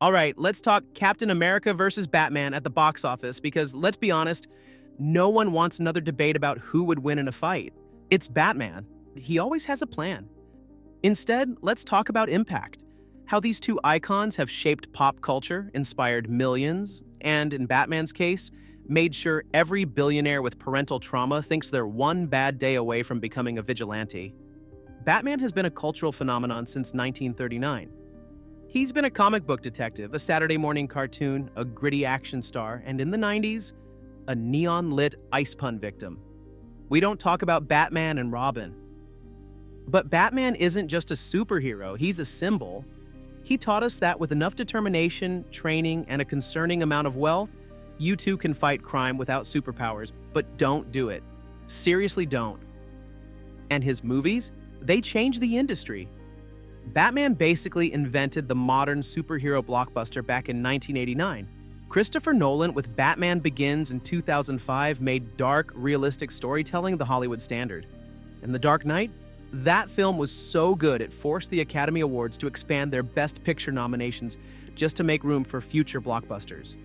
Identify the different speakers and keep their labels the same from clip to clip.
Speaker 1: All right, let's talk Captain America versus Batman at the box office because let's be honest, no one wants another debate about who would win in a fight. It's Batman. He always has a plan. Instead, let's talk about impact. How these two icons have shaped pop culture, inspired millions, and in Batman's case, made sure every billionaire with parental trauma thinks they're one bad day away from becoming a vigilante. Batman has been a cultural phenomenon since 1939. He's been a comic book detective, a Saturday morning cartoon, a gritty action star, and in the 90s, a neon-lit ice pun victim. We don't talk about Batman and Robin. But Batman isn't just a superhero, he's a symbol. He taught us that with enough determination, training, and a concerning amount of wealth, you too can fight crime without superpowers, but don't do it. Seriously don't. And his movies? They changed the industry. Batman basically invented the modern superhero blockbuster back in 1989. Christopher Nolan with Batman Begins in 2005 made dark, realistic storytelling the Hollywood standard. And The Dark Knight? That film was so good it forced the Academy Awards to expand their Best Picture nominations just to make room for future blockbusters.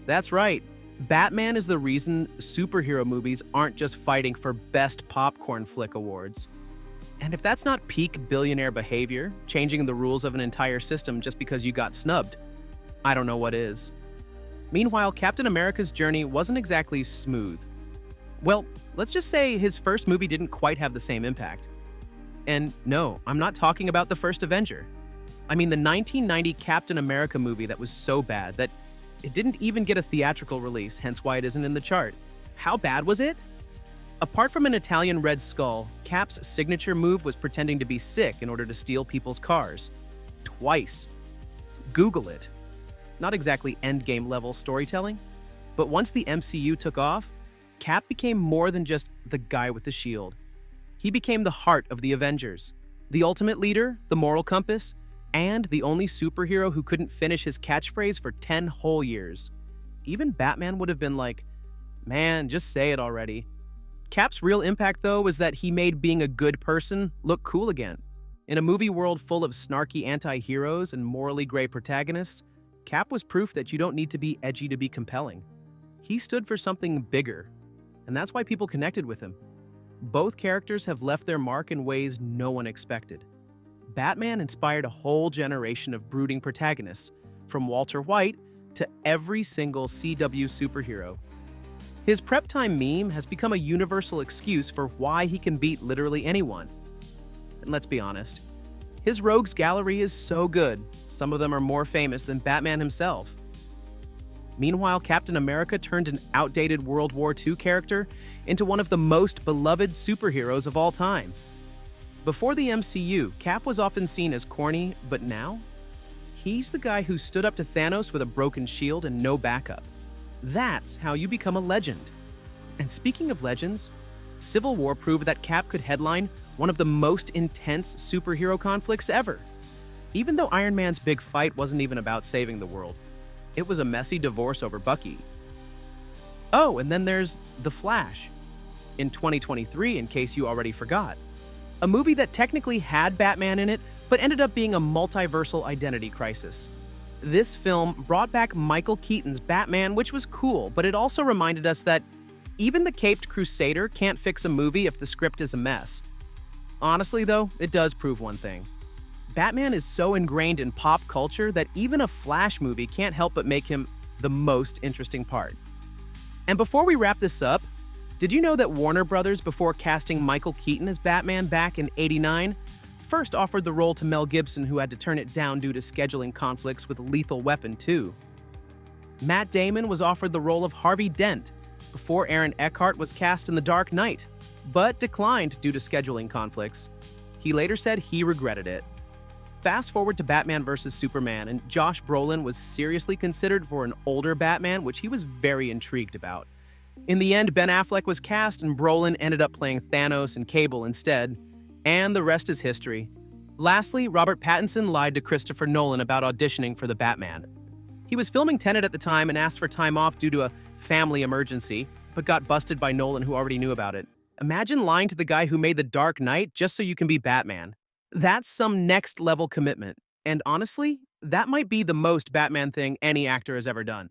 Speaker 1: That's right, Batman is the reason superhero movies aren't just fighting for Best Popcorn Flick awards. And if that's not peak billionaire behavior, changing the rules of an entire system just because you got snubbed, I don't know what is. Meanwhile, Captain America's journey wasn't exactly smooth. Well, let's just say his first movie didn't quite have the same impact. And no, I'm not talking about the first Avenger. I mean the 1990 Captain America movie that was so bad that it didn't even get a theatrical release, hence why it isn't in the chart. How bad was it? Apart from an Italian Red Skull, Cap's signature move was pretending to be sick in order to steal people's cars. Twice. Google it. Not exactly endgame level storytelling, but once the MCU took off, Cap became more than just the guy with the shield. He became the heart of the Avengers, the ultimate leader, the moral compass, and the only superhero who couldn't finish his catchphrase for 10 whole years. Even Batman would have been like, man, just say it already. Cap's real impact, though, was that he made being a good person look cool again. In a movie world full of snarky anti-heroes and morally gray protagonists, Cap was proof that you don't need to be edgy to be compelling. He stood for something bigger, and that's why people connected with him. Both characters have left their mark in ways no one expected. Batman inspired a whole generation of brooding protagonists, from Walter White to every single CW superhero. His prep time meme has become a universal excuse for why he can beat literally anyone. And let's be honest, his rogues gallery is so good, some of them are more famous than Batman himself. Meanwhile, Captain America turned an outdated World War II character into one of the most beloved superheroes of all time. Before the MCU, Cap was often seen as corny, but now? He's the guy who stood up to Thanos with a broken shield and no backup. That's how you become a legend. And speaking of legends, Civil War proved that Cap could headline one of the most intense superhero conflicts ever. Even though Iron Man's big fight wasn't even about saving the world, it was a messy divorce over Bucky. Oh, and then there's The Flash, in 2023, in case you already forgot. A movie that technically had Batman in it, but ended up being a multiversal identity crisis. This film brought back Michael Keaton's Batman, which was cool, but it also reminded us that even the caped crusader can't fix a movie if the script is a mess. Honestly, though, it does prove one thing. Batman is so ingrained in pop culture that even a Flash movie can't help but make him the most interesting part. And before we wrap this up, did you know that Warner Brothers, before casting Michael Keaton as Batman back in '89, first offered the role to Mel Gibson, who had to turn it down due to scheduling conflicts with Lethal Weapon 2. Matt Damon was offered the role of Harvey Dent before Aaron Eckhart was cast in The Dark Knight, but declined due to scheduling conflicts. He later said he regretted it. Fast forward to Batman vs. Superman, and Josh Brolin was seriously considered for an older Batman, which he was very intrigued about. In the end, Ben Affleck was cast and Brolin ended up playing Thanos and Cable instead, and the rest is history. Lastly, Robert Pattinson lied to Christopher Nolan about auditioning for the Batman. He was filming Tenet at the time and asked for time off due to a family emergency, but got busted by Nolan, who already knew about it. Imagine lying to the guy who made The Dark Knight just so you can be Batman. That's some next-level commitment. And honestly, that might be the most Batman thing any actor has ever done.